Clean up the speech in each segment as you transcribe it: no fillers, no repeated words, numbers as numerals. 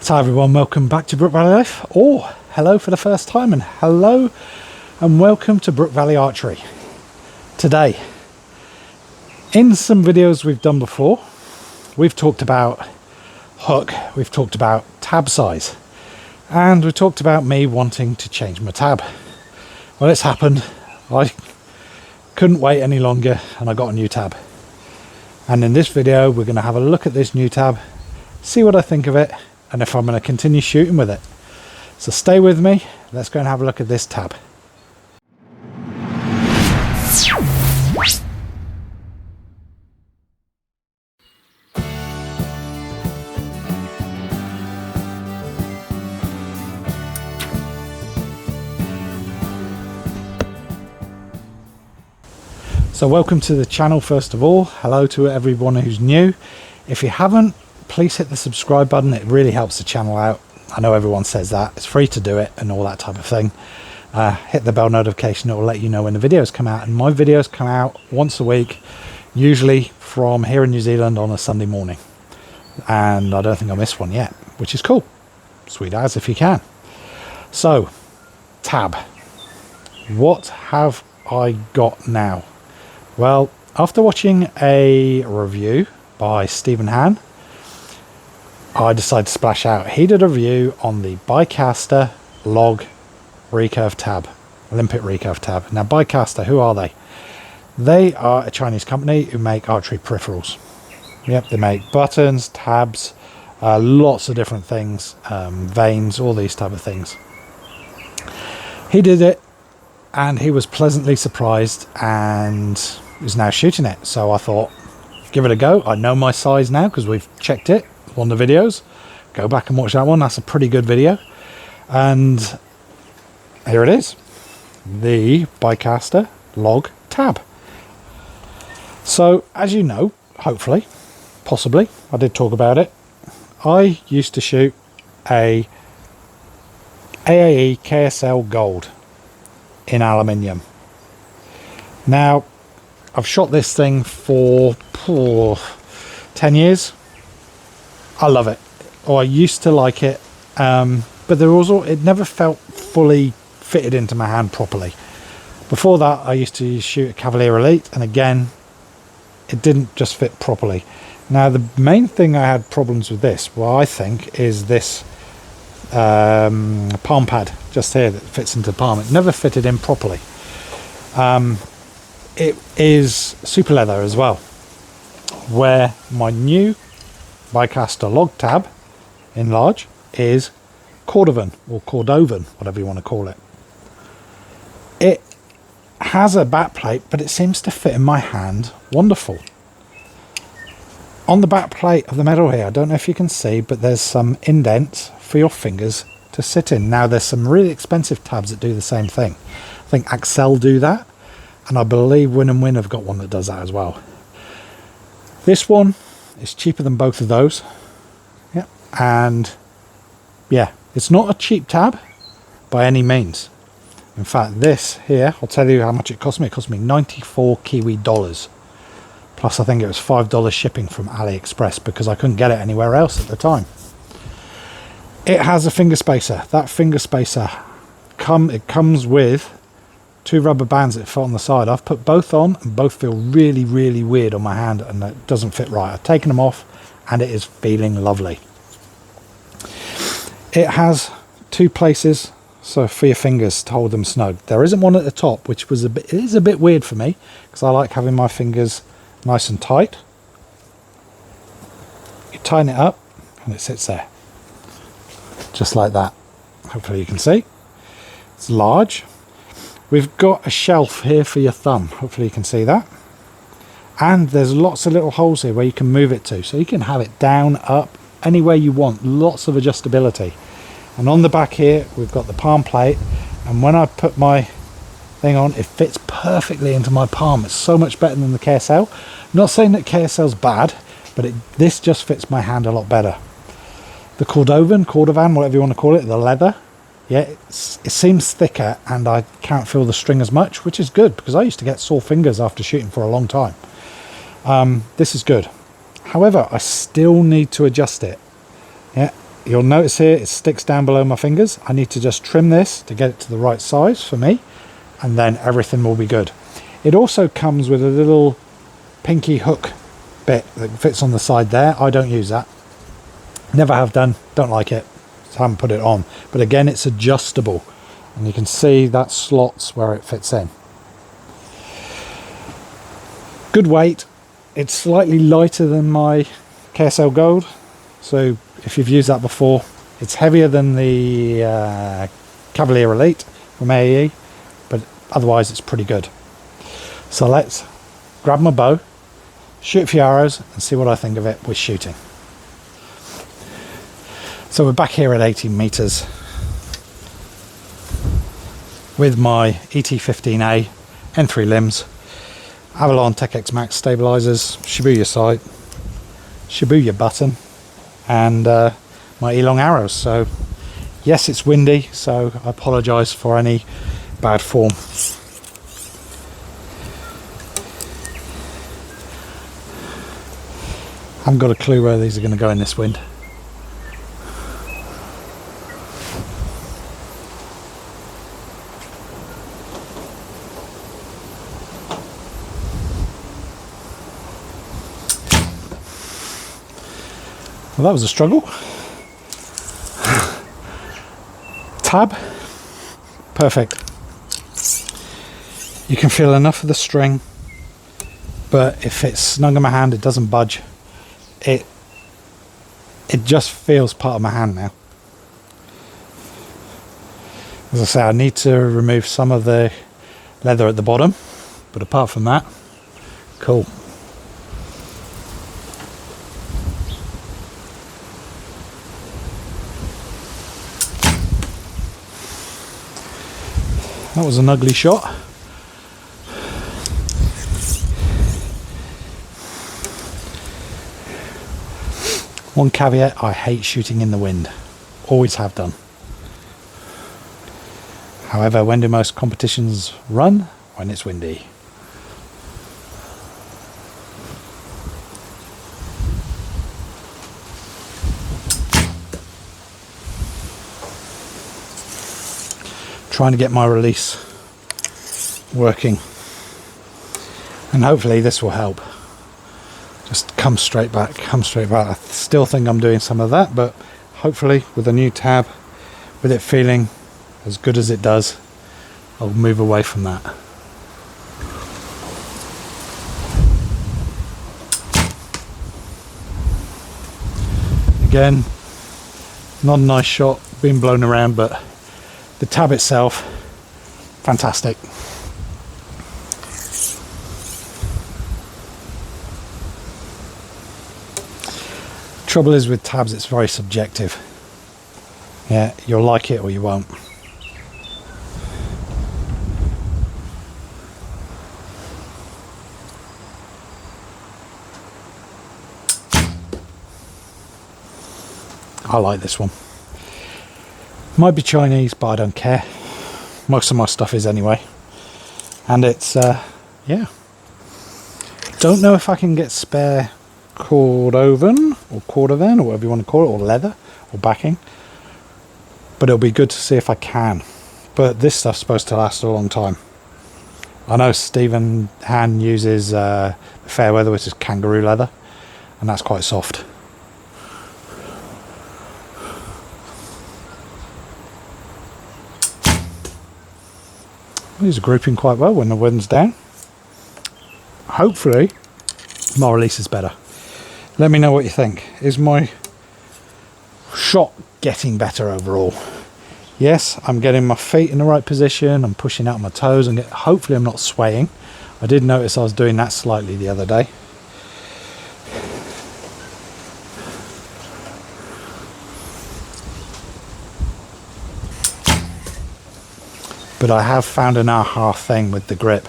So everyone, welcome back to Brook Valley Life, or hello for the first time, and hello and welcome to Brook Valley Archery. Today, in some videos we've done before, we've talked about hook, we've talked about tab size, and we talked about me wanting to change my tab. Well, it's happened. I couldn't wait any longer and I got a new tab. And in this video, we're going to have a look at this new tab, see what I think of it, and if I'm going to continue shooting with it. So stay with me, let's go and have a look at this tab. So welcome to the channel first of all. Hello to everyone who's new. If you haven't, please hit the subscribe button. It really helps the channel out. I know everyone says that. It's free to do it and all that type of thing. Hit the bell notification. It will let you know when the videos come out. And my videos come out once a week, usually from here in New Zealand on a Sunday morning. And I don't think I missed one yet, which is cool. Sweet as if you can. So, tab. What have I got now? Well, after watching a review by Stephen Han, I decided to splash out. He did a review on the Bicaster Log Recurve tab, Olympic Recurve tab. Now, Bicaster, who are they? They are a Chinese company who make archery peripherals. Yep, they make buttons, tabs, lots of different things, vanes, all these type of things. He did it and he was pleasantly surprised and is now shooting it. So I thought, give it a go. I know my size now because we've checked it on the videos. Go back and watch that one. That's a pretty good video. And here it is, the Bicaster Log tab. So as you know, hopefully, possibly, I did talk about it, I used to shoot a AAE KSL Gold in aluminium. Now I've shot this thing for 10 years. I love it, or I used to like it, but there was it never felt fully fitted into my hand properly. Before that, I used to shoot a Cavalier Elite, and again, it didn't just fit properly. Now, the main thing I had problems with this, well, I think, is this palm pad just here that fits into the palm. It never fitted in properly. It is super leather as well, where my new Bicaster Log tab in large is Cordovan or Cordovan, whatever you want to call it. It has a back plate, but it seems to fit in my hand wonderful. On the back plate of the metal here, I don't know if you can see, but there's some indents for your fingers to sit in. Now, there's some really expensive tabs that do the same thing. I think Axel do that, and I believe Win and Win have got one that does that as well. This one is cheaper than both of those. Yeah, and yeah, it's not a cheap tab by any means. In fact, this here, I'll tell you how much it cost me. It cost me 94 Kiwi dollars. Plus, I think it was $5 shipping from AliExpress because I couldn't get it anywhere else at the time. It has a finger spacer. That finger spacer, it comes with two rubber bands that fit on the side. I've put both on and both feel really, really weird on my hand and it doesn't fit right. I've taken them off and it is feeling lovely. It has two places so for your fingers to hold them snug. There isn't one at the top, which was it is a bit weird for me because I like having my fingers nice and tight. You tighten it up and it sits there just like that. Hopefully you can see. It's large. We've got a shelf here for your thumb. Hopefully you can see that. And there's lots of little holes here where you can move it to. So you can have it down, up, anywhere you want. Lots of adjustability. And on the back here, we've got the palm plate. And when I put my thing on, it fits perfectly into my palm. It's so much better than the KSL. Not saying that KSL's bad, but this just fits my hand a lot better. The Cordovan, whatever you want to call it, the leather, yeah, it seems thicker and I can't feel the string as much, which is good because I used to get sore fingers after shooting for a long time. This is good. However, I still need to adjust it. Yeah, you'll notice here it sticks down below my fingers. I need to just trim this to get it to the right size for me, and then everything will be good. It also comes with a little pinky hook bit that fits on the side there. I don't use that, never have done, don't like it, so I haven't put it on. But again, it's adjustable, and you can see that slots where it fits in. Good weight. It's slightly lighter than my KSL Gold, so if you've used that before, it's heavier than the Cavalier Elite from AE, but otherwise it's pretty good. So let's grab my bow, shoot a few arrows, and see what I think of it with shooting. So we're back here at 18 meters with my ET15A N3 limbs, Avalon Tech X Max stabilizers, Shibuya sight, Shibuya button, and my E-long arrows. So yes, it's windy, so I apologize for any bad form. I haven't got a clue where these are going to go in this wind. Well, that was a struggle. Tab, perfect. You can feel enough of the string, but if it's snug in my hand, it doesn't budge. It just feels part of my hand now. As I say, I need to remove some of the leather at the bottom, but apart from that, cool. That was an ugly shot. One caveat, I hate shooting in the wind. Always have done. However, when do most competitions run? When it's windy. Trying to get my release working, and hopefully this will help. Just come straight back, come straight back. I still think I'm doing some of that, but hopefully with a new tab, with it feeling as good as it does, I'll move away from that. Again, not a nice shot, being blown around, but the tab itself, fantastic. Trouble is with tabs, it's very subjective. Yeah, you'll like it or you won't. I like this one. Might be Chinese, but I don't care. Most of my stuff is anyway. And it's, yeah. Don't know if I can get spare cordovan or cordovan or whatever you want to call it, or leather or backing. But it'll be good to see if I can. But this stuff's supposed to last a long time. I know Stephen Han uses Fairweather, which is kangaroo leather, and that's quite soft. These are grouping quite well when the wind's down. Hopefully my release is better. Let me know what you think. Is my shot getting better overall? Yes, I'm getting my feet in the right position, I'm pushing out my toes, and hopefully I'm not swaying. I did notice I was doing that slightly the other day. But I have found an aha thing with the grip.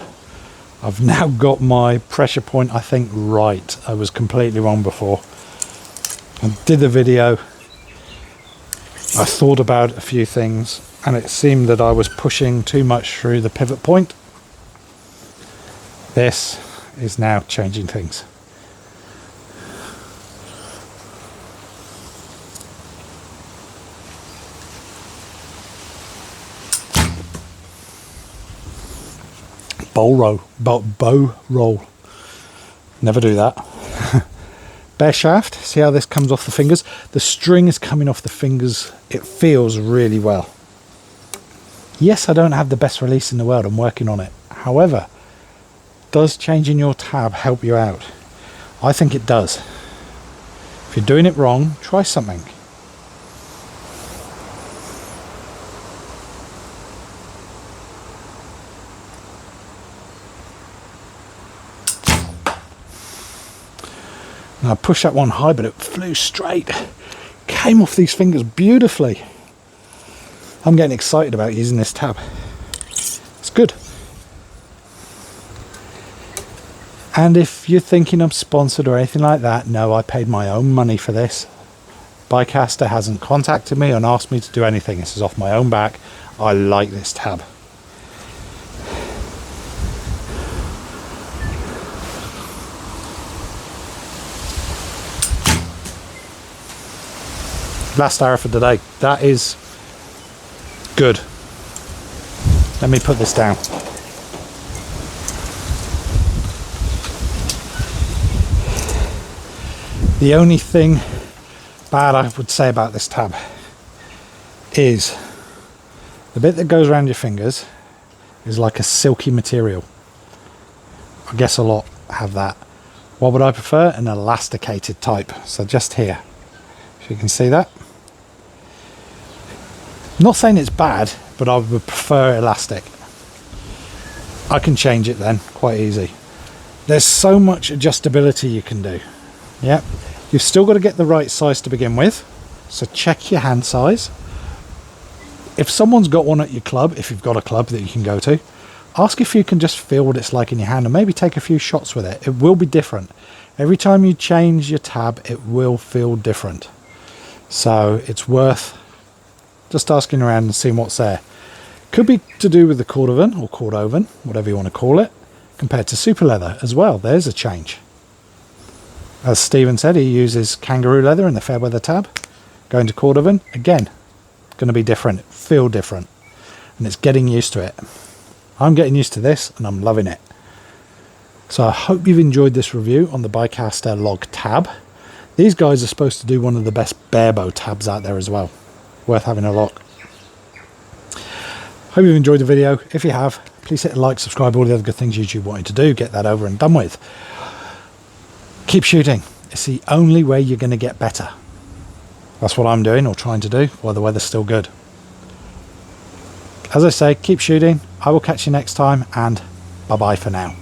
I've now got my pressure point, I think, right. I was completely wrong before. I did the video, I thought about a few things, and it seemed that I was pushing too much through the pivot point. This is now changing things. bow roll. Never do that. Bare shaft, see how this comes off the fingers? The string is coming off the fingers. It feels really well. Yes, I don't have the best release in the world. I'm working on it. However, does changing your tab help you out? I think it does. If you're doing it wrong, try something. And I pushed that one high, but it flew straight. Came off these fingers beautifully. I'm getting excited about using this tab. It's good. And if you're thinking I'm sponsored or anything like that, no, I paid my own money for this. Bicaster hasn't contacted me and asked me to do anything. This is off my own back. I like this tab. Last arrow for today. That is good. Let me put this down. The only thing bad I would say about this tab is the bit that goes around your fingers is like a silky material. I guess a lot have that. What would I prefer? An elasticated type. So just here, if you can see that. I'm not saying it's bad, but I would prefer elastic. I can change it then, quite easy. There's so much adjustability you can do. Yep. You've still got to get the right size to begin with. So check your hand size. If someone's got one at your club, if you've got a club that you can go to, ask if you can just feel what it's like in your hand and maybe take a few shots with it. It will be different. Every time you change your tab, it will feel different. So it's worth just asking around and seeing what's there. Could be to do with the cordovan or cordovan, whatever you want to call it, compared to super leather as well. There's a change. As Stephen said, he uses kangaroo leather in the fair weather tab. Going to cordovan, again, going to be different, feel different, and it's getting used to it. I'm getting used to this and I'm loving it. So I hope you've enjoyed this review on the Bicaster Log tab. These guys are supposed to do one of the best barebow tabs out there as well. Worth having a look. Hope you've enjoyed the video. If you have, please hit a like, subscribe, all the other good things YouTube want you to do. Get that over and done with. Keep shooting. It's the only way you're going to get better. That's what I'm doing or trying to do while the weather's still good. As I say, keep shooting. I will catch you next time and bye-bye for now.